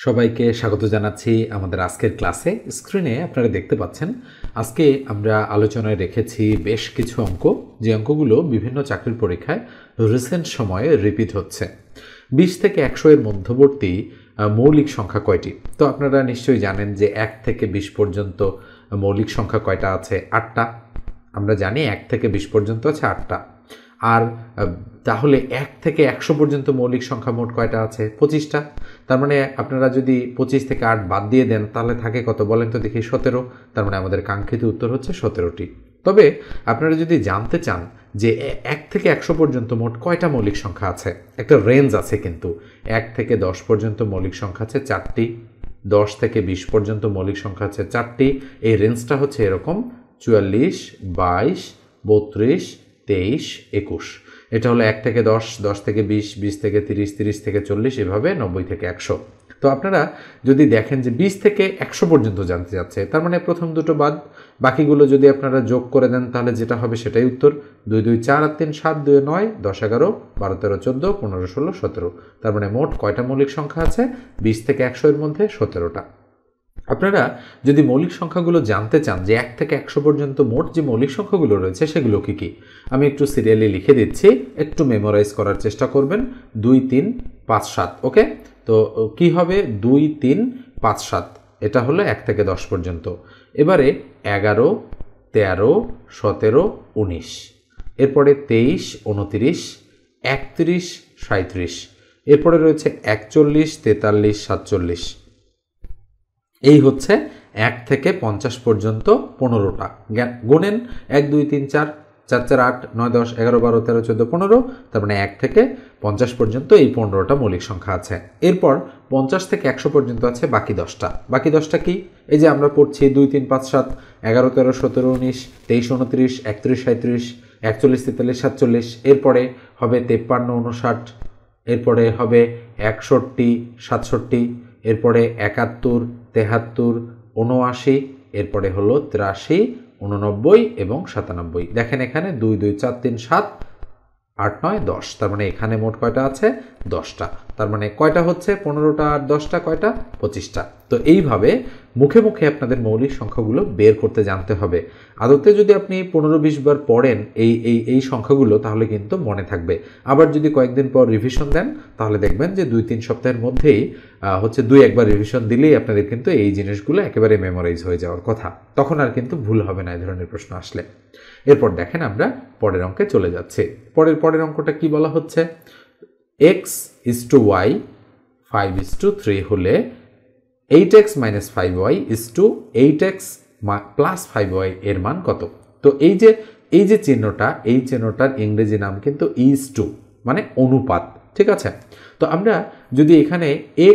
সবাইকে স্বাগত জানাচ্ছি আমাদের আজকের ক্লাসে। স্ক্রিনে আপনারা দেখতে পাচ্ছেন আজকে আমরা আলোচনায় রেখেছি বেশ কিছু অঙ্ক, যে অঙ্কগুলো বিভিন্ন চাকরির পরীক্ষায় রিসেন্ট সময়ে রিপিট হচ্ছে। 20 থেকে 100 এর মধ্যবর্তী মৌলিক সংখ্যা কয়টি? তো আপনারা নিশ্চয়ই জানেন যে 1 থেকে 20 পর্যন্ত মৌলিক সংখ্যা কয়টা আছে? 8টা। আমরা জানি 1 থেকে 20 পর্যন্ত আছে 8টা। আর তাহলে 1 থেকে 100 পর্যন্ত মৌলিক সংখ্যা মোট কয়টা আছে? 25টা। তার মানে আপনারা যদি 25 থেকে 8 বাদ দিয়ে দেন তাহলে থাকে কত বলেন তো দেখি? 17। তার মানে আমাদের কাঙ্ক্ষিত উত্তর হচ্ছে 17টি। তবে আপনারা যদি জানতে চান যে 1 থেকে 100 পর্যন্ত মোট কয়টা মৌলিক সংখ্যা আছে, একটা রেঞ্জ আছে কিন্তু। 1 থেকে 10 পর্যন্ত মৌলিক সংখ্যা আছে 4টি, 10 থেকে 20 পর্যন্ত মৌলিক সংখ্যা আছে 4টি। এই রেঞ্জটা হচ্ছে এরকম: 44, 22, 32, 23, 21। এটা হলো 1 থেকে 10, 10 থেকে 20, 20 থেকে 30, 30 থেকে 40, এভাবে 90 থেকে 100। তো আপনারা যদি দেখেন যে 20 থেকে 100 পর্যন্ত জানতে যাচ্ছে, তার মানে প্রথম দুটো বাদ, বাকিগুলো যদি আপনারা যোগ করে দেন তাহলে যেটা হবে সেটাই উত্তর। 2 2 4 আর 3 7, 2 9, 10 11, 12 13 14, 15 16, 17। তার মানে মোট কয়টা মৌলিক সংখ্যা আছে? 20 থেকে 100 এর মধ্যে 17টা। আপনারা যদি মৌলিক সংখ্যাগুলো জানতে চান যে 1 থেকে 100 পর্যন্ত মোট যে মৌলিক সংখ্যাগুলো রয়েছে সেগুলো কি কি, আমি একটু সিরিয়ালি লিখে দিচ্ছি, একটু মেমোরাইজ করার চেষ্টা করবেন। 2 3 5 7। ওকে, তো কি হবে? 2 3 5 7, এটা হলো 1 থেকে 10 পর্যন্ত। এবারে 11, 13, 17, 19, এরপরে 23, 29, 31, 37, এরপরে রয়েছে 41, 43, 47। এই হচ্ছে 1 থেকে 50 পর্যন্ত 15টা। গুনেন 1 2 3 4, 4 4 8 9 10 11 12 13 14 15। তার মানে 1 থেকে 50 পর্যন্ত এই 15টা মৌলিক সংখ্যা আছে। এরপর 50 থেকে 100 পর্যন্ত আছে বাকি 10টা। বাকি 10টা কি? এই যে আমরা পড়ছি 2 3 5 7, 11 13 17 19, 23 29, 31 37, 41 43 47। এরপরে হবে 53 59, এরপরে হবে 61 67, এরপরে 71 73 79, এরপরে হলো 83 89 এবং 97। দেখেন এখানে 2 2 4 3 7 8 9 10। তার মানে এখানে মোট কয়টা আছে? 10টা। তার মানে কয়টা হচ্ছে? 15টা আর 10টা কয়টা? 25টা। তো এইভাবে মুখে মুখে আপনাদের মৌলিক সংখ্যাগুলো বের করতে জানতে হবে। আদতে যদি আপনি 15-20 বার পড়েন এই সংখ্যাগুলো তাহলে কিন্তু মনে থাকবে। আবার যদি কয়েকদিন পর রিভিশন দেন তাহলে দেখবেন যে 2-3 সপ্তাহের মধ্যেই হচ্ছে 2-1 বার রিভিশন দিলেই আপনাদের কিন্তু এই জিনিসগুলো একেবারে মেমোরাইজ হয়ে যাওয়ার কথা। তখন আর কিন্তু ভুল হবে না এই ধরনের প্রশ্ন আসলে। এরপর দেখেন আমরা পরের অঙ্কে চলে যাচ্ছি। পরের অঙ্কটা কি বলা হচ্ছে? x:y 5:3 হলে 8x - 5y 8x + 5y এর মান কত? তো এই যে চিহ্নটা, এই চিহ্নটার ইংরেজি নাম কিন্তু ইজ টু, মানে অনুপাত। ঠিক আছে, তো আমরা যদি এখানে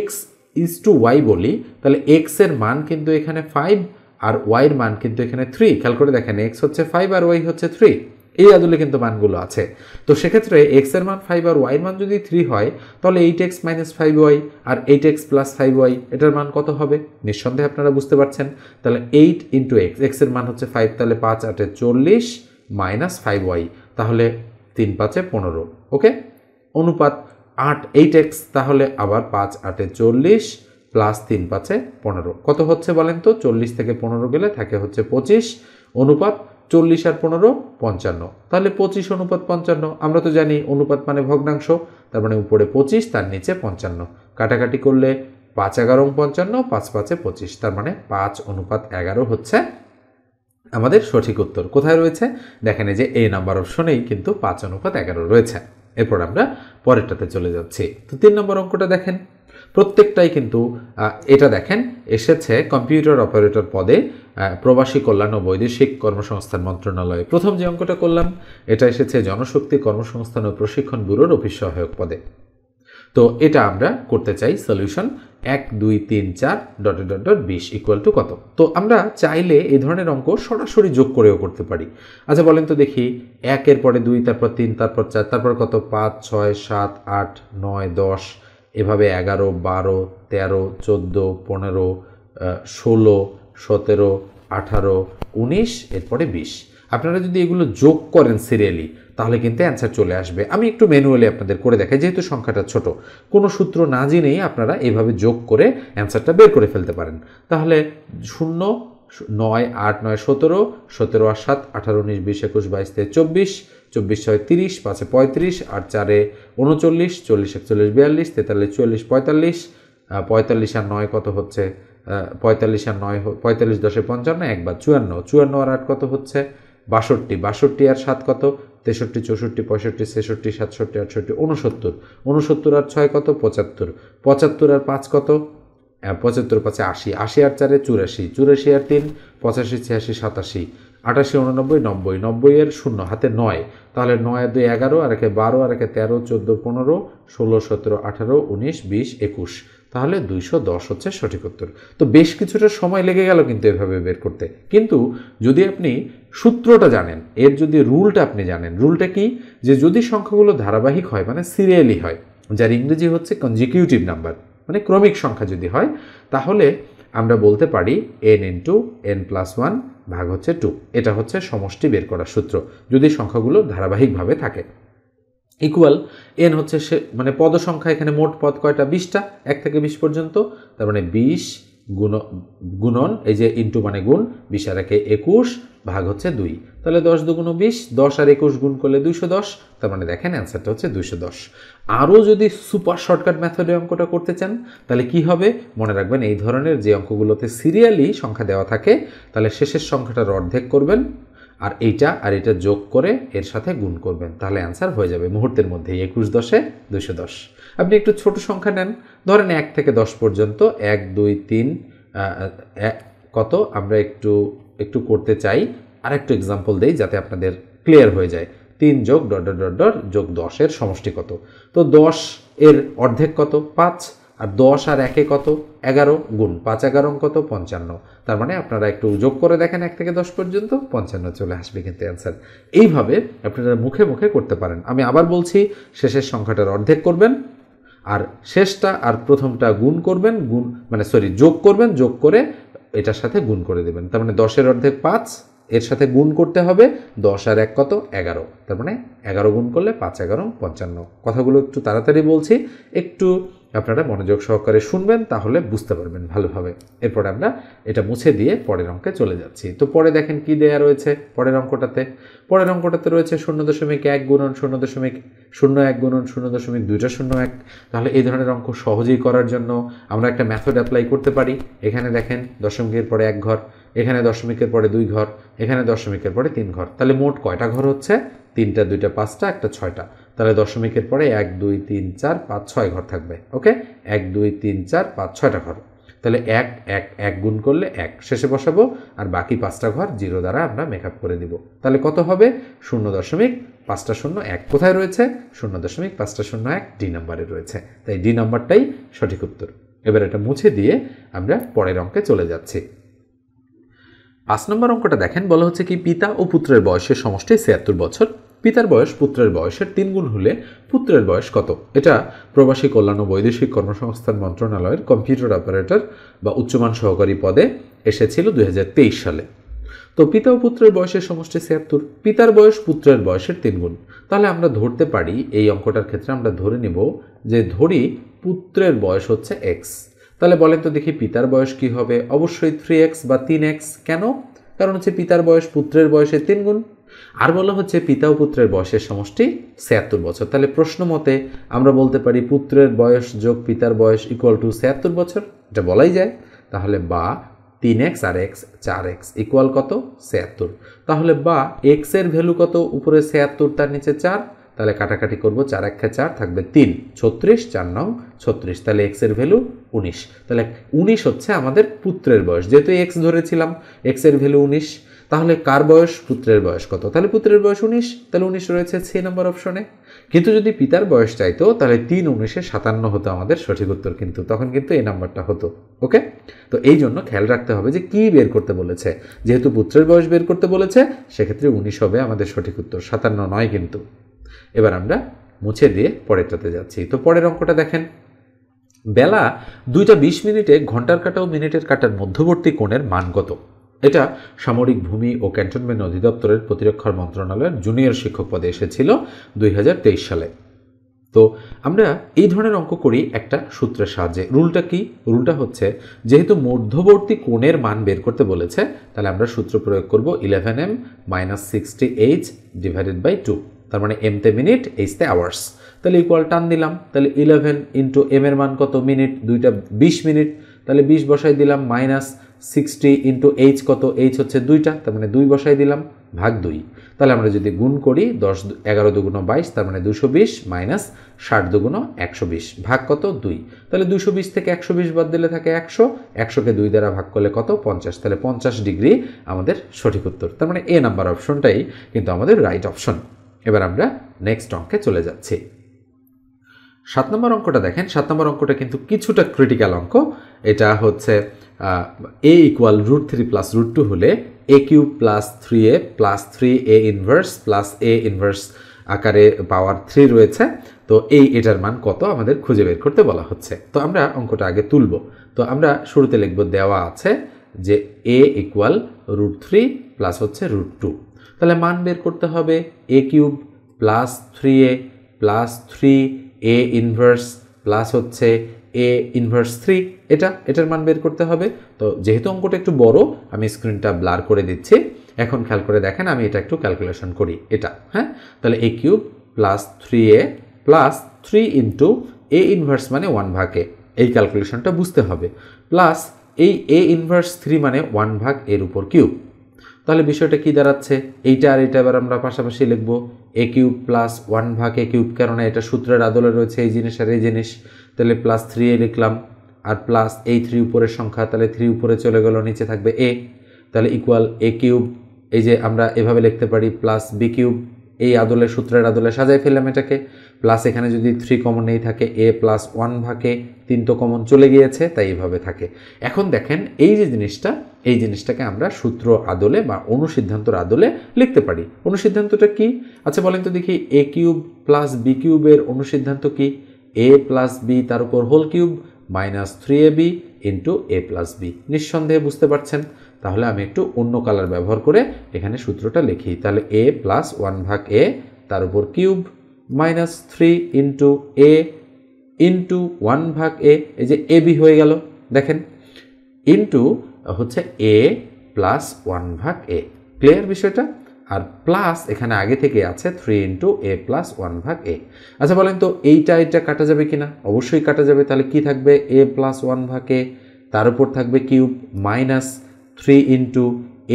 x:y বলি তাহলে x এর মান কিন্তু এখানে 5 আর y এর মান কিন্তু এখানে 3। খেয়াল করে দেখেন, x হচ্ছে 5 আর y হচ্ছে 3। এই আদলে কিন্তু মানগুলো আছে। তো সেক্ষেত্রে x এর মান 5 আর y এর মান যদি 3 হয় তাহলে 8x - 5y আর 8x + 5y এটার মান কত হবে? নিঃসন্দেহে আপনারা বুঝতে পারছেন। তাহলে 8 × x এর মান হচ্ছে 5, তাহলে 5 8 40 - 5y, তাহলে 3 5 15। ওকে, অনুপাত 8x, তাহলে আবার 5 8 40 + 3 5 15 কত হচ্ছে বলেন তো? 40 থেকে 15 গেলে থাকে হচ্ছে 25। অনুপাত 40 আর 15 55, তাহলে 25:55। আমরা তো জানি অনুপাত মানে ভগ্নাংশ, তার মানে উপরে 25 তার নিচে 55। কাটাকাটি করলে 5 11 55, 5 5 25, তার মানে 5:11 হচ্ছে আমাদের সঠিক উত্তর। কোথায় রয়েছে? দেখেন এই যে এ নাম্বার অপশনেই কিন্তু 5:11 রয়েছে। এরপর আমরা পরেরটাতে চলে যাচ্ছি। তো 3 নম্বর অঙ্কটা দেখেন, প্রত্যেকটাই কিন্তু এটা দেখেন এসেছে কম্পিউটার অপারেটর পদে প্রবাসী কল্যাণ ও বৈদেশিক কর্মসংস্থান মন্ত্রণালয়ে। প্রথম যে অঙ্কটা করলাম এটা এসেছে জনশক্তি কর্মসংস্থান ও প্রশিক্ষণ ব্যুরোর অফিস সহায়ক পদে। তো এটা আমরা করতে চাই সলিউশন 1 2 3 4 ... 20 কত? তো আমরা চাইলে এই ধরনের অঙ্ক সরাসরি যোগ করেও করতে পারি। আচ্ছা বলেন তো দেখি, 1 এর পরে 2, তারপর 3, তারপর 4, তারপর কত? 5 6 7 8 9 10, এভাবে 11 12 13 14 15 16 17 18 19, এরপরে 20। আপনারা যদি এগুলো যোগ করেন সিরিয়ালি তাহলে কিন্তু অ্যান্সার চলে আসবে। আমি একটু ম্যানুয়ালি আপনাদের করে দেখাই, যেহেতু সংখ্যাটা ছোট, কোনো সূত্র না জেনেই আপনারা এইভাবে যোগ করে অ্যান্সারটা বের করে ফেলতে পারেন। তাহলে 0, 9, 8, 9, 17, 17 আর 7, 18, 19, 20, 21, 22, 23, 24, 24, 6, 30, 5, 35, 8, 4, 39, 40, 41, 42, 43, 44, 45, 45 আর 9 কত হচ্ছে, 45 আর 9, 45, 10, 55, 1 বার 54, 54 আর 8 কত হচ্ছে 62, 62 আর 7 কত 63, 64, 65, 66, 67, 68, 69, 69 আর 6 কত 75, 75 আর 5 কত 75, 5, 80, 80 আর 4, 84, 84 আর 3, 85, 86, 87, 88, 89, 90, 90 এর 0 হাতে 9, তাহলে 9 আর 2 11, আর 1 12, আর 1 13, 14, 15, 16, 17, 18, 19, 20, 21, তাহলে 210 হচ্ছে সঠিক উত্তর। তো বেশ কিছুটা সময় লেগে গেল কিন্তু এভাবে বের করতে, কিন্তু যদি আপনি সূত্রটা জানেন, এর যদি রুলটা আপনি জানেন, রুলটা কি, যে যদি সংখ্যাগুলো ধারাবাহিক হয় মানে সিরিয়ালি হয়, যার ইংরেজি হচ্ছে কনজিকিউটিভ নাম্বার, মানে ক্রমিক সংখ্যা যদি হয়, তাহলে আমরা বলতে পারি n ইন্টু n প্লাস 1 ভাগ হচ্ছে 2। এটা হচ্ছে সমষ্টি বের করার সূত্র যদি সংখ্যাগুলো ধারাবাহিকভাবে থাকে। ইকুয়াল n হচ্ছে সে মানে পদ সংখ্যা, এখানে মোট পদ কয়টা 20টা, 1 থেকে 20 পর্যন্ত, তার মানে 20 গুণন এই যে ইন্টু মানে গুণ 20 আর 1 21 ভাগ হচ্ছে 2, তাহলে 10 দুগুণ 20, 10 আর 21 গুণ করলে 210, তার মানে দেখেন অ্যান্সারটা হচ্ছে 210। আরও যদি সুপার শর্টকাট মেথডে অঙ্কটা করতে চান তাহলে কি হবে মনে রাখবেন, এই ধরনের যে অঙ্কগুলোতে সিরিয়ালি সংখ্যা দেওয়া থাকে তাহলে শেষের সংখ্যাটার অর্ধেক করবেন আর এইটা আর এটা যোগ করে এর সাথে গুণ করবেন, তাহলে অ্যান্সার হয়ে যাবে মুহূর্তের মধ্যে 21 10 210। আপনি একটু ছোট সংখ্যা নেন, ধরেন 1 থেকে 10 পর্যন্ত, 1 2 3 কত, আমরা একটু করতে চাই, আর একটু এক্সাম্পল দেই যাতে আপনাদের ক্লিয়ার হয়ে যায়। 3 যোগ ডট ডট ডট ডট যোগ 10 এর সমষ্টি কত, তো 10 এর অর্ধেক কত 5, আর 10 আর 1 কত 11, গুণ 5 11 কত 55, তার মানে আপনারা একটু যোগ করে দেখেন 1 থেকে 10 পর্যন্ত 55 চলে আসবে কিন্তু অ্যান্সার। এইভাবে আপনারা মুখে মুখে করতে পারেন। আমি আবার বলছি, শেষের সংখ্যাটার অর্ধেক করবেন আর শেষটা আর প্রথমটা গুণ করবেন, যোগ করবেন, যোগ করে এটার সাথে গুণ করে দেবেন, তার মানে 10 এর অর্ধেক 5, এর সাথে গুণ করতে হবে 10 আর 1 কত 11, তার মানে 11 গুণ করলে 5 11 55। কথাগুলো একটু তাড়াতাড়ি বলছি, একটু আপনারা মনোযোগ সহকারে শুনবেন তাহলে বুঝতে পারবেন ভালোভাবে। এরপর আমরা এটা মুছে দিয়ে পরের অঙ্কে চলে যাচ্ছি। তো পরে দেখেন কি দেয়া রয়েছে পরের অঙ্কটাতে রয়েছে 0.1 গুণন 0.01 গুণন 0.201। তাহলে এই ধরনের অঙ্ক সহজেই করার জন্য আমরা একটা মেথড অ্যাপ্লাই করতে পারি। এখানে দেখেন দশমিকের পরে 1 ঘর, এখানে দশমিকের পরে 2 ঘর, এখানে দশমিকের পরে 3 ঘর, তাহলে মোট কয়টা ঘর হচ্ছে 3টা 2টা 5টা 1টা 6টা, তাহলে দশমিকের পরে 1 2 3 4 5 6 ঘর থাকবে। ওকে, 1 2 3 4 5 6টা ঘর, তাহলে 1 1 1 গুণ করলে 1 শেষে বসাবো আর বাকি 5টা ঘর 0 দ্বারা আমরা মেকআপ করে দিব। তাহলে কত হবে 0.501 কোথায় রয়েছে 0.501 ডি নাম্বারে রয়েছে, তাই ডি নাম্বারটাই সঠিক উত্তর। এবার এটা মুছে দিয়ে আমরা পরের অঙ্কে চলে যাচ্ছি। 5 নম্বর অঙ্কটা দেখেন, বলা হচ্ছে কি পিতা ও পুত্রের বয়সের সমষ্টি 76 বছর, পিতার বয়স পুত্রের বয়সের 3 গুণ হলে পুত্রের বয়স কত। এটা প্রবাসী কল্যাণ ও বৈদেশিক কর্মসংস্থান মন্ত্রণালয়ের কম্পিউটার অপারেটর বা উচ্চমান সহকারী পদে এসেছিল 2023 সালে। তো পিতা ও পুত্রের বয়সের সমষ্টি 76, পিতার বয়স পুত্রের বয়সের 3 গুণ, তাহলে আমরা ধরতে পারি এই অঙ্কটার ক্ষেত্রে আমরা ধরে নিব যে ধরি পুত্রের বয়স হচ্ছে x, তাহলে বলেন তো দেখি পিতার বয়স কি হবে, অবশ্যই 3x বা 3x। কেন? কারণ হচ্ছে পিতার বয়স পুত্রের বয়সের 3 গুণ, আর বলা হচ্ছে পিতা ও পুত্রের বয়সের সমষ্টি 76 বছর। তাহলে প্রশ্ন মতে আমরা বলতে পারি পুত্রের বয়স যোগ পিতার বয়স ইকুয়াল টু 76 বছর, এটা বলাই যায়। তাহলে বা 3x আর x 4x ইকুয়াল কত 76, তাহলে বা x এর ভ্যালু কত, উপরে 76 তার নিচে 4, তাহলে কাটাকাটি করবো 4 1 4 থাকবে 3, 36 4 9 36, তাহলে x এর ভ্যালু 19, তাহলে 19 হচ্ছে আমাদের পুত্রের বয়স, যেহেতু x ধরেছিলাম x এর ভ্যালু 19, তাহলে কার বয়স পুত্রের বয়স কত, তাহলে পুত্রের বয়স 19, তাহলে 19 রয়েছে 6 নম্বর অপশনে। কিন্তু যদি পিতার বয়স চাইতো তাহলে 3 19 57 হতো আমাদের সঠিক উত্তর, কিন্তু তখন কিন্তু এই নাম্বারটা হতো। ওকে, তো এই জন্য খেয়াল রাখতে হবে যে কি বের করতে বলেছে, যেহেতু পুত্রের বয়স বের করতে বলেছে সেক্ষেত্রে 19 হবে আমাদের সঠিক উত্তর, 57 নয় কিন্তু। এবার আমরা মুছে দিয়ে পরেরটাতে যাচ্ছি। তো পরের অঙ্কটা দেখেন, বেলা 2টা 20 মিনিটে ঘন্টার কাঁটা ও মিনিটের কাঁটার মধ্যবর্তী কোণের মান কত। এটা সামরিক ভূমি ও ক্যান্টনমেন্ট অধিদপ্তরের প্রতিরক্ষা মন্ত্রণালয়ের জুনিয়র শিক্ষক পদে এসেছিল 2023 সালে। তো আমরা এই ধরনের অঙ্ক করি একটা সূত্রের সাহায্যে। রুলটা কি? রুলটা হচ্ছে যেহেতু মধ্যবর্তী কোণের মান বের করতে বলেছে, তাহলে আমরা সূত্র প্রয়োগ করব 11m - 60h ডিভাইডেড বাই 2, তার মানে m তে মিনিট, h তে আওয়ার্স। তাহলে ইকুয়াল টান দিলাম, তাহলে 11 ইন্টু m এর মান কত? মিনিট, দুইটা 20 মিনিট, তাহলে 20 বসাই দিলাম, মাইনাস 60 ইন্টু h কত? h হচ্ছে দুইটা, তার মানে 2 বসাই দিলাম, ভাগ 2। তাহলে আমরা যদি গুণ করি 11 দুগুণ 22, তার মানে 220 মাইনাস 60 দুগুণ 120, ভাগ কত? 2। তাহলে 220 থেকে 120 বাদ দিলে থাকে 100, 100কে 2 দ্বারা ভাগ করলে কত? 50। তাহলে 50 ডিগ্রি আমাদের সঠিক উত্তর। তার মানে এ নাম্বার অপশনটাই কিন্তু আমাদের রাইট অপশন। এবার আমরা নেক্সট অঙ্কে চলে যাচ্ছি। 7 নম্বর অঙ্কটা দেখেন। 7 নম্বর অঙ্কটা কিন্তু কিছুটা ক্রিটিক্যাল অঙ্ক। এটা হচ্ছে a ইকুয়াল √3 প্লাস √2 হলে a cube plus 3a plus 3a inverse plus a inverse আকারে পাওয়ার 3 রয়েছে। তো এটার মান কত আমাদের খুঁজে বের করতে বলা হচ্ছে। তো আমরা অঙ্কটা আগে তুলব। তো আমরা শুরুতে লিখব, দেওয়া আছে যে a ইকুয়াল √3 প্লাস হচ্ছে √2। তাহলে মান বের করতে হবে a cube plus 3a plus 3a inverse plus হচ্ছে a ইনভার্স 3, এটার মান বের করতে হবে। তো যেহেতু অঙ্কটা একটু বড়, আমি স্ক্রিনটা ব্লার করে দিচ্ছি। এখন খেয়াল করে দেখেন, আমি এটা একটু ক্যালকুলেশন করি। এটা হ্যাঁ, তাহলে a cube plus 3a plus 3 into a inverse মানে 1 ভাগ a, এই ক্যালকুলেশনটা বুঝতে হবে। প্লাস এই a ইনভার্স 3 মানে 1 ভাগ এর উপর কিউব। তাহলে বিষয়টা কি দাঁড়াচ্ছে? এইটা আর এটা এবার আমরা পাশাপাশি লিখব, a কিউব প্লাস 1 ভাগ a কিউব, কেননা এটা সূত্রের আদলে রয়েছে এই জিনিস আর এই জিনিস। তাহলে প্লাস 3a লিখলাম, আর প্লাস এই 3 উপরের সংখ্যা, তাহলে 3 উপরে চলে গেল, নিচে থাকবে a। তাহলে ইকুয়াল a কিউব, এই যে আমরা এভাবে লিখতে পারি, প্লাস b কিউব, এই আদলে সূত্রের আদলে সাজাই ফেললাম এটাকে। প্লাস এখানে যদি 3 কমন নেই থাকে a প্লাস 1 ভাগে 3 তো কমন চলে গিয়েছে, তাই এইভাবে থাকে। এখন দেখেন এই যে জিনিসটা, এই জিনিসটাকে আমরা সূত্র আদলে বা অনুসিদ্ধান্তর আদলে লিখতে পারি। অনুসিদ্ধান্তটা কি? আচ্ছা বলেন তো দেখি, a কিউব প্লাস b কিউবের অনুসিদ্ধান্ত কি? a প্লাস b তার উপর whole cube minus 3ab into a plus b। নিঃসন্দেহে বুঝতে পারছেন। তাহলে আমি একটু অন্য কালার ব্যবহার করে এখানে সূত্রটা লিখি। তাহলে a প্লাস 1 ভাগ a তার উপর cube minus 3 into a into 1 ভাগ a, এই যে ab হয়ে গেল দেখেন, ইন্টু হচ্ছে a প্লাস 1 ভাগ a। ক্লিয়ার বিষয়টা? আর প্লাস এখানে আগে থেকে আছে 3 ইন্টু a প্লাস 1 ভাগ a। আচ্ছা বলেন তো এটা কাটা যাবে কিনা? অবশ্যই কাটা যাবে। তাহলে কি থাকবে? a প্লাস 1 ভাগ a, তার উপর থাকবে cube minus 3 into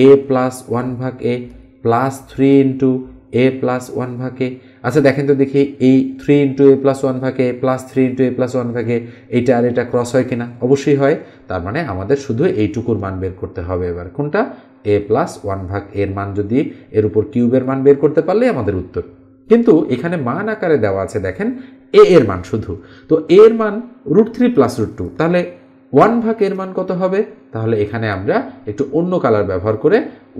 a plus 1 ভাগ a plus 3 into a plus 1 ভাগ a। আচ্ছা দেখেন তো দেখি, এই 3 ইন্টু a প্লাস 1 ভাগ a plus 3 into a plus 1 ভাগ a, এইটা আর এটা ক্রস হয় কিনা? অবশ্যই হয়। তার মানে আমাদের শুধু এইটুকুর মান বের করতে হবে। এবার কোনটা? a প্লাস 1 ভাগ এর মান, যদি এর উপর কিউবের মান বের করতে পারলেই আমাদের উত্তর। কিন্তু এখানে মান আকারে দেওয়া আছে দেখেন a এর মান শুধু। তো a এর মান √3 প্লাস √2, তাহলে 1 ভাগ এর মান কত হবে? তাহলে এখানে আমরা একটু অন্য কালার ব্যবহার করে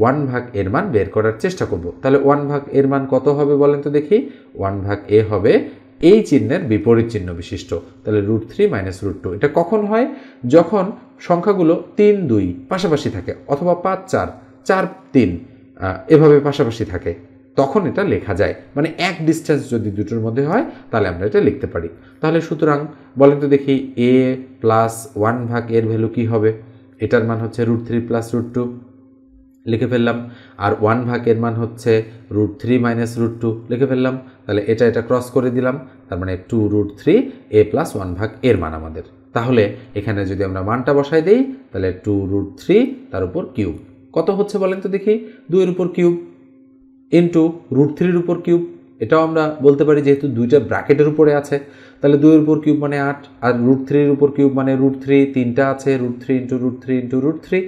1 ভাগ এর মান বের করার চেষ্টা করব। তাহলে 1 ভাগ এর মান কত হবে বলেন তো দেখি? 1 ভাগ a হবে এই চিহ্নের বিপরীত চিহ্ন বিশিষ্ট। তাহলে √3 মাইনাস √2। এটা কখন হয়? যখন সংখ্যাগুলো 3 2 পাশাপাশি থাকে, অথবা 5 4 4 3 এভাবে পাশাপাশি থাকে, তখন এটা লেখা যায়। মানে এক ডিস্টেন্স যদি দুটোর মধ্যে হয়, তাহলে আমরা এটা লিখতে পারি। তাহলে সুতরাং বলেন তো দেখি, a প্লাস 1 ভাগ এর ভ্যালু কী হবে? এটার মান হচ্ছে √3 প্লাস √2, লিখে ফেললাম। আর 1 ভাগ এর মান হচ্ছে √3 মাইনাস √2, লিখে ফেললাম। তাহলে এটা ক্রস করে দিলাম, তার মানে 2√3 a প্লাস 1 ভাগ এর মান আমাদের। তাহলে এখানে যদি আমরা মানটা বসাই দিই, তাহলে 2√3 তার উপর কিউব কত হচ্ছে বলেন তো দেখি? 2 এর উপর কিউব ইন্টু √3 উপর কিউব। এটাও আমরা বলতে পারি, যেহেতু দুইটা ব্র্যাকেটের উপরে আছে, তাহলে 2 এর উপর কিউব মানে 8, আর √3 উপর কিউব মানে √3, তিনটা আছে, √3 ইন্টু √3 ইন্টু √3।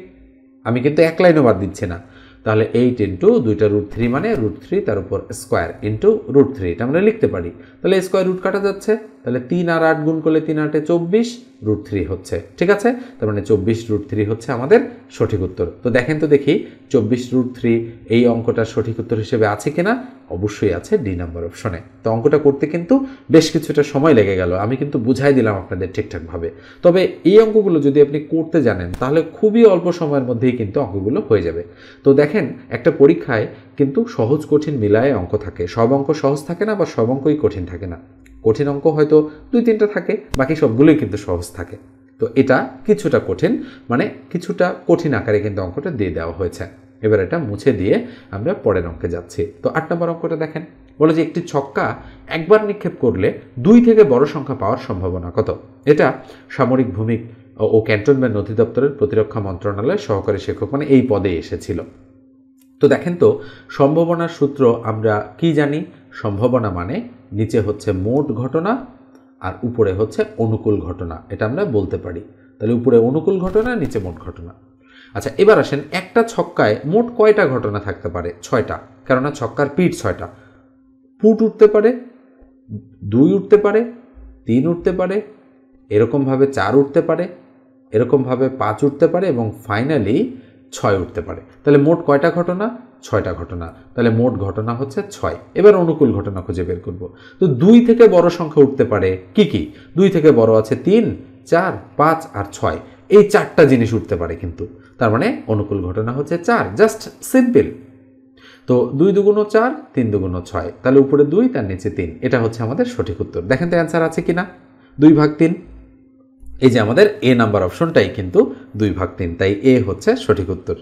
আমি কিন্তু এক লাইনও বাদ দিচ্ছি না। তাহলে 8 ইন্টু দুইটা √3 মানে √3 তার উপর স্কোয়ার ইন্টু √3, এটা আমরা লিখতে পারি। তাহলে স্কোয়ার রুট কাটা যাচ্ছে, তাহলে 3 আর 8 গুণ করলে 3 8 24 √3 হচ্ছে, ঠিক আছে। তার মানে 24 √3 হচ্ছে আমাদের সঠিক উত্তর। তো দেখেন তো দেখি 24 √3 এই অঙ্কটার সঠিক উত্তর হিসেবে আছে কিনা। অবশ্যই আছে ডি নাম্বার অপশনে। তো অঙ্কটা করতে কিন্তু বেশ কিছুটা সময় লেগে গেল, আমি কিন্তু বুঝাই দিলাম আপনাদের ঠিকঠাকভাবে। তবে এই অঙ্কগুলো যদি আপনি করতে জানেন তাহলে খুবই অল্প সময়ের মধ্যেই কিন্তু অঙ্কগুলো হয়ে যাবে। তো দেখেন একটা পরীক্ষায় কিন্তু সহজ কঠিন মিলায়ে অঙ্ক থাকে, সব অঙ্ক সহজ থাকে না বা সব অঙ্কই কঠিন থাকে না। কঠিন অঙ্ক হয়তো 2-3টা থাকে, বাকি সবগুলোই কিন্তু সহজ থাকে। তো এটা কিছুটা কঠিন, মানে কিছুটা কঠিন আকারে কিন্তু অঙ্কটা দিয়ে দেওয়া হয়েছে। এবার এটা মুছে দিয়ে আমরা পরের অঙ্কে যাচ্ছি। তো 8 নম্বর অঙ্কটা দেখেন, বলে যে একটি ছক্কা একবার নিক্ষেপ করলে 2 থেকে বড় সংখ্যা পাওয়ার সম্ভাবনা কত। এটা সামরিক ভূমি ও ক্যান্টনমেন্ট অধিদপ্তরের প্রতিরক্ষা মন্ত্রণালয়ের সহকারী শিক্ষক, মানে এই পদে এসেছিল। তো দেখেন তো সম্ভাবনার সূত্র আমরা কি জানি। সম্ভাবনা মানে নিচে হচ্ছে মোট ঘটনা আর উপরে হচ্ছে অনুকূল ঘটনা, এটা আমরা বলতে পারি। তাহলে উপরে অনুকূল ঘটনা, নিচে মোট ঘটনা। আচ্ছা, এবার আসেন একটা ছক্কায় মোট কয়টা ঘটনা থাকতে পারে? 6টা, কেননা ছক্কার পিঠ 6টা। পুট উঠতে পারে, 2 উঠতে পারে, 3 উঠতে পারে, এরকমভাবে 4 উঠতে পারে, এরকমভাবে 5 উঠতে পারে এবং ফাইনালি 6 উঠতে পারে। তাহলে মোট কয়টা ঘটনা? 6টা ঘটনা। তাহলে মোট ঘটনা হচ্ছে 6। এবার অনুকূল ঘটনা খুঁজে বের করব। তো 2 থেকে বড় সংখ্যা উঠতে পারে কি কি? 2 থেকে বড় আছে 3, 4, 5 আর 6। এই 4টা জিনিস উঠতে পারে কিন্তু। তার মানে অনুকূল ঘটনা হচ্ছে 4, জাস্ট সিম্পল। তো 2 দুগুণ 4, 3 দুগুণ 6, তাহলে উপরে 2 তার নিচে 3। এটা হচ্ছে আমাদের সঠিক উত্তর। দেখেন তো অ্যান্সার আছে কিনা। 2/3। এই যে আমাদের এ নাম্বার অপশনটাই কিন্তু 2/3, তাই এ হচ্ছে সঠিক উত্তর।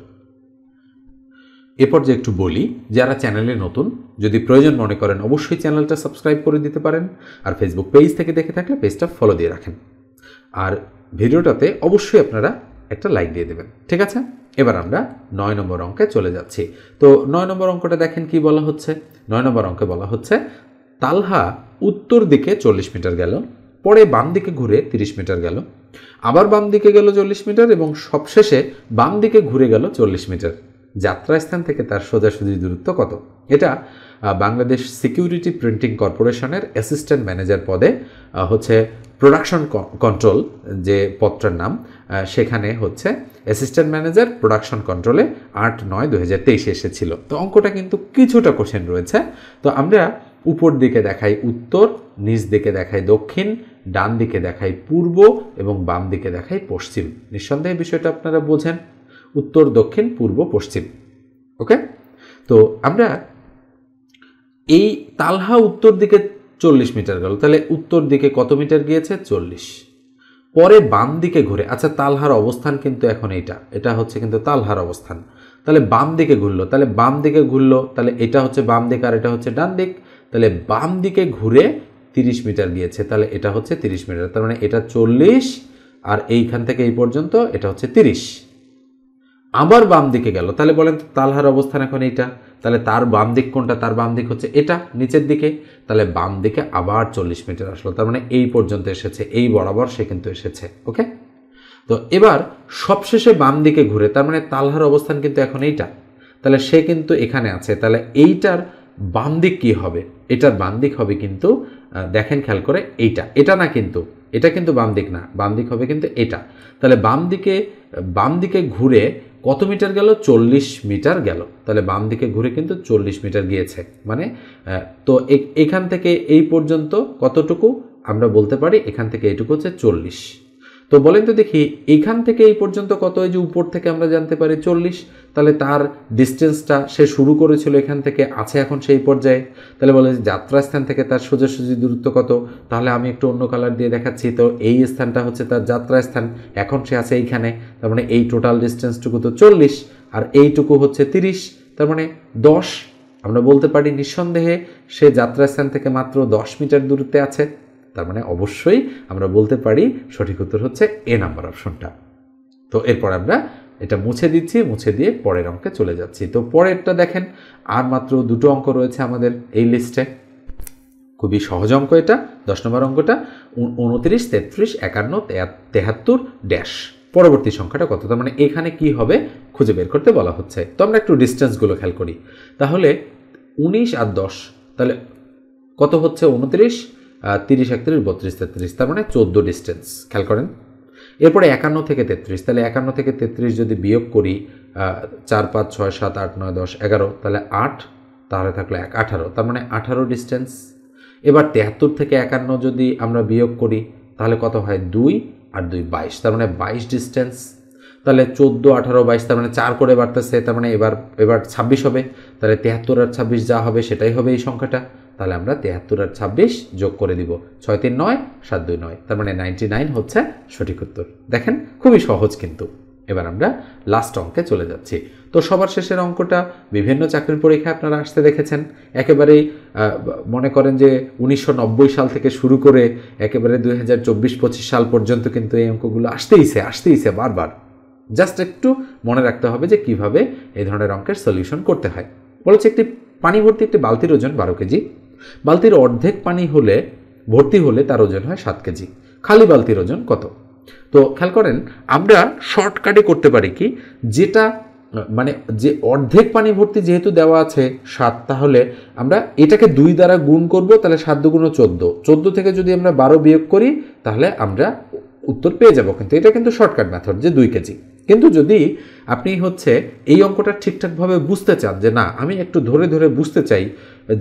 এরপর যে একটু বলি, যারা চ্যানেলে নতুন, যদি প্রয়োজন মনে করেন অবশ্যই চ্যানেলটা সাবস্ক্রাইব করে দিতে পারেন। আর ফেসবুক পেজ থেকে দেখে থাকলে পেজটা ফলো দিয়ে রাখেন। আর ভিডিওটাতে অবশ্যই আপনারা একটা লাইক দিয়ে দেবেন, ঠিক আছে। এবার আমরা 9 নম্বর অঙ্কে চলে যাচ্ছি। তো 9 নম্বর অঙ্কটা দেখেন কি বলা হচ্ছে। 9 নম্বর অঙ্কে বলা হচ্ছে তালহা উত্তর দিকে 40 মিটার গেল, পরে বাম দিকে ঘুরে 30 মিটার গেল, আবার বাম দিকে গেল 40 মিটার এবং সবশেষে বাম দিকে ঘুরে গেল 40 মিটার। যাত্রাস্থান থেকে তার সোজাসুজি দূরত্ব কত? এটা বাংলাদেশ সিকিউরিটি প্রিন্টিং কর্পোরেশনের অ্যাসিস্ট্যান্ট ম্যানেজার পদে হচ্ছে প্রোডাকশন কন্ট্রোল যে পদটার নাম, সেখানে হচ্ছে অ্যাসিস্ট্যান্ট ম্যানেজার প্রোডাকশন কন্ট্রোলে 8/9/2023 এসেছিল। তো অঙ্কটা কিন্তু কিছুটা কঠিন রয়েছে। তো আমরা উপর দিকে দেখাই উত্তর, নিচ দিকে দেখাই দক্ষিণ, ডান দিকে দেখাই পূর্ব এবং বাম দিকে দেখাই পশ্চিম। নিঃসন্দেহে বিষয়টা আপনারা বোঝেন, উত্তর, দক্ষিণ, পূর্ব, পশ্চিম। ওকে, তো আমরা এই তালহা উত্তর দিকে 40 মিটার গেল, তাহলে উত্তর দিকে কত মিটার গিয়েছে? 40। পরে বাম দিকে ঘুরে, আচ্ছা তালহার অবস্থান কিন্তু এখন এটা হচ্ছে কিন্তু তালহার অবস্থান। তাহলে বাম দিকে ঘুরলো, তাহলে বাম দিকে ঘুরলো, তাহলে এটা হচ্ছে বাম দিক আর এটা হচ্ছে ডান দিক। তাহলে বাম দিকে ঘুরে 30 মিটার গিয়েছে, তাহলে এটা হচ্ছে 30 মিটার। তার মানে এটা 40 আর এইখান থেকে এই পর্যন্ত এটা হচ্ছে 30। আবার বাম দিকে গেল, তাহলে বলেন তালহার অবস্থান এখন এইটা, তাহলে তার বাম দিক কোনটা? তার বাম দিক হচ্ছে এটা নিচের দিকে, তাহলে বাম দিকে আবার 40 মিটার আসলো। তার মানে এই পর্যন্ত এসেছে, এই বরাবর সে কিন্তু এসেছে। ওকে, তো এবার সবশেষে বাম দিকে ঘুরে, তার মানে তালহার অবস্থান কিন্তু এখন এইটা, তাহলে সে কিন্তু এখানে আছে। তাহলে এইটার বাম দিক কি হবে? এটার বাম দিক হবে কিন্তু দেখেন খেয়াল করে এটা না, কিন্তু এটা কিন্তু বাম দিক না, বাম দিক হবে কিন্তু এটা। তাহলে বাম দিকে ঘুরে কত মিটার গেল? 40 মিটার গেল। তাহলে বাম দিকে ঘুরে কিন্তু 40 মিটার গিয়েছে। মানে তো এখান থেকে এই পর্যন্ত কতটুকু আমরা বলতে পারি? এখান থেকে এইটুকু হচ্ছে 40। তো বলেন তো দেখি এইখান থেকে এই পর্যন্ত কত? এই যে উপর থেকে আমরা জানতে পারি 40, তাহলে তার ডিস্টেন্সটা সে শুরু করেছিল এখান থেকে, আছে এখন সেই পর্যায়ে। তাহলে বলে যাত্রাস্থান থেকে তার সোজাসুজি দূরত্ব কত? তাহলে আমি একটু অন্য কালার দিয়ে দেখাচ্ছি। তো এই স্থানটা হচ্ছে তার যাত্রাস্থান, এখন সে আছে এইখানে। তার মানে এই টোটাল ডিস্টেন্সটুকু তো 40 আর এইটুকু হচ্ছে 30, তার মানে 10। আমরা বলতে পারি নিঃসন্দেহে সে যাত্রাস্থান থেকে মাত্র 10 মিটার দূরত্বে আছে। তার মানে অবশ্যই আমরা বলতে পারি সঠিক উত্তর হচ্ছে এ নাম্বার অপশনটা। তো এরপর আমরা এটা মুছে দিচ্ছি, মুছে দিয়ে পরের অঙ্কে চলে যাচ্ছি। তো পরেরটা দেখেন, আর মাত্র 2টো অঙ্ক রয়েছে আমাদের এই লিস্টে। খুবই সহজ অঙ্ক এটা। 10 নম্বর অঙ্কটা 29, 33, 51, 73 ড্যাশ পরবর্তী সংখ্যাটা কত? তার মানে এখানে কি হবে খুঁজে বের করতে বলা হচ্ছে। তো আমরা একটু ডিস্টেন্সগুলো খেয়াল করি। তাহলে 19 আর 10, তাহলে কত হচ্ছে? 29 30, 31, 32, 33, তার মানে 14 ডিস্টেন্স। খেয়াল করেন। এরপরে 51 থেকে 33, তাহলে 51 থেকে 33 যদি বিয়োগ করি 4, 5, 6, 7, 8, 9, 10, 11, তাহলে 8, তাহলে থাকলো 1, 18, তার মানে 18 ডিস্টেন্স। এবার 73 থেকে 51 যদি আমরা বিয়োগ করি তাহলে কত হয়? 2 আর 2 22, তার মানে 22 ডিস্টেন্স। তাহলে 14, 18, 22, তার মানে 4 করে বাড়তেছে, তার মানে এবার 26 হবে। তাহলে 73 আর 26 যা হবে সেটাই হবে এই সংখ্যাটা। তাহলে আমরা 73 আর 26 যোগ করে দিব, 6, 3, 9, 7, 2, 9, তার মানে 99 হচ্ছে সঠিক উত্তর। দেখেন খুবই সহজ কিন্তু। এবার আমরা লাস্ট অঙ্কে চলে যাচ্ছি। তো সবার শেষের অঙ্কটা বিভিন্ন চাকরির পরীক্ষায় আপনারা আসতে দেখেছেন। একেবারেই মনে করেন যে 1990 সাল থেকে শুরু করে একেবারে 2024-25 সাল পর্যন্ত কিন্তু এই অঙ্কগুলো আসতেইছে বারবার। জাস্ট একটু মনে রাখতে হবে যে কিভাবে এই ধরনের অঙ্কের সলিউশন করতে হয়। বলেছে একটি পানি ভর্তি একটি বালতির ওজন 12 কেজি। বালতির অর্ধেক পানি ভর্তি হলে তার ওজন হয় 7 কেজি। খালি বালতির ওজন কত? তো খেয়াল করেন, আমরা শর্টকাটে করতে পারি কি, যেটা মানে যে অর্ধেক পানি ভর্তি যেহেতু দেওয়া আছে 7, তাহলে আমরা এটাকে 2 দ্বারা গুণ করব, তাহলে 7 দুগুণ 14, 14 থেকে যদি আমরা 12 বিয়োগ করি তাহলে আমরা উত্তর পেয়ে যাব। কিন্তু এটা কিন্তু শর্টকাট মেথড যে 2 কেজি। কিন্তু যদি আপনি এই অঙ্কটা ঠিকঠাকভাবে বুঝতে চান, যে না আমি একটু ধরে ধরে বুঝতে চাই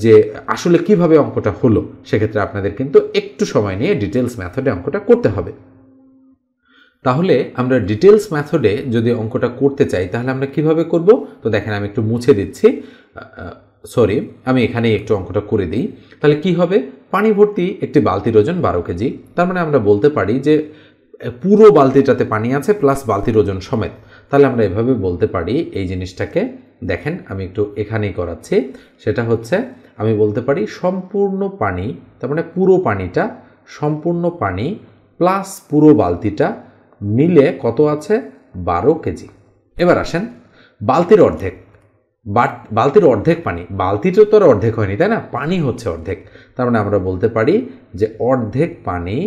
যে আসলে কিভাবে অঙ্কটা হলো, সেক্ষেত্রে আপনাদের কিন্তু একটু সময় নিয়ে ডিটেলস মেথডে অঙ্কটা করতে হবে। তাহলে আমরা ডিটেলস মেথডে যদি অঙ্কটা করতে চাই তাহলে আমরা কিভাবে করব? তো দেখেন আমি একটু মুছে দিচ্ছি, সরি, আমি এখানেই একটু অঙ্কটা করে দিই। তাহলে কি হবে? পানি ভর্তি একটি বালতির ওজন 12 কেজি। তার মানে আমরা বলতে পারি যে পুরো বালতিটাতে পানি আছে প্লাস বালতির ওজন সমেত। তাহলে আমরা এভাবে বলতে পারি এই জিনিসটাকে, দেখেন আমি একটু এখানেই করাচ্ছি, সেটা আমি বলতে পারি সম্পূর্ণ পানি, তার মানে পুরো পানিটা, সম্পূর্ণ পানি প্লাস পুরো বালতিটা মিলে কত আছে? 12 কেজি। এবার আসেন বালতির অর্ধেক পানি, বালতিটা তো আর অর্ধেক হয়নি তাই না, পানি হচ্ছে অর্ধেক। তার মানে আমরা বলতে পারি যে অর্ধেক পানি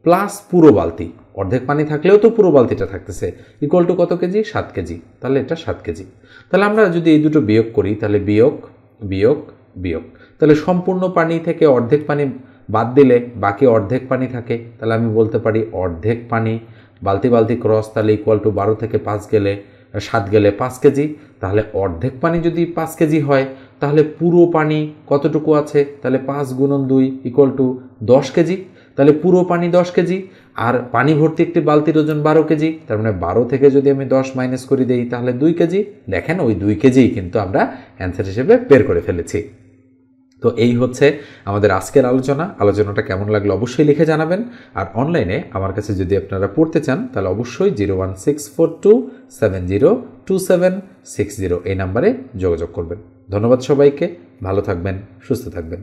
প্লাস পুরো বালতি, অর্ধেক পানি থাকলেও তো পুরো বালতিটা থাকতেছে, ইকুয়াল টু কত কেজি? 7 কেজি। তাহলে এটা 7 কেজি। তাহলে আমরা যদি এই দুটো বিয়োগ করি তাহলে বিয়োগ বিয়োগ বিয়োগ, তাহলে সম্পূর্ণ পানি থেকে অর্ধেক পানি বাদ দিলে বাকি অর্ধেক পানি থাকে। তাহলে আমি বলতে পারি অর্ধেক পানি বালতি বালতি ক্রস, তাহলে ইকুয়াল টু 12 থেকে 5 গেলে 7 গেলে 5 কেজি। তাহলে অর্ধেক পানি যদি 5 কেজি হয় তাহলে পুরো পানি কতটুকু আছে? তাহলে 5 গুণন 2 ইকুয়াল টু 10 কেজি। তাহলে পুরো পানি 10 কেজি, আর পানি ভর্তি একটি বালতির ওজন 12 কেজি। তার মানে 12 থেকে যদি আমি 10 মাইনাস করে দিই তাহলে 2 কেজি। দেখেন ওই 2 কেজি কিন্তু আমরা অ্যান্সার হিসেবে বের করে ফেলেছি। তো এই আমাদের আজকের আলোচনাটা কেমন লাগলো অবশ্যই লিখে জানাবেন। আর অনলাইনে আমার কাছে যদি আপনারা পড়তে চান তাহলে অবশ্যই 01642702760 এই নাম্বারে যোগাযোগ করবেন। ধন্যবাদ সবাইকে, ভালো থাকবেন, সুস্থ থাকবেন।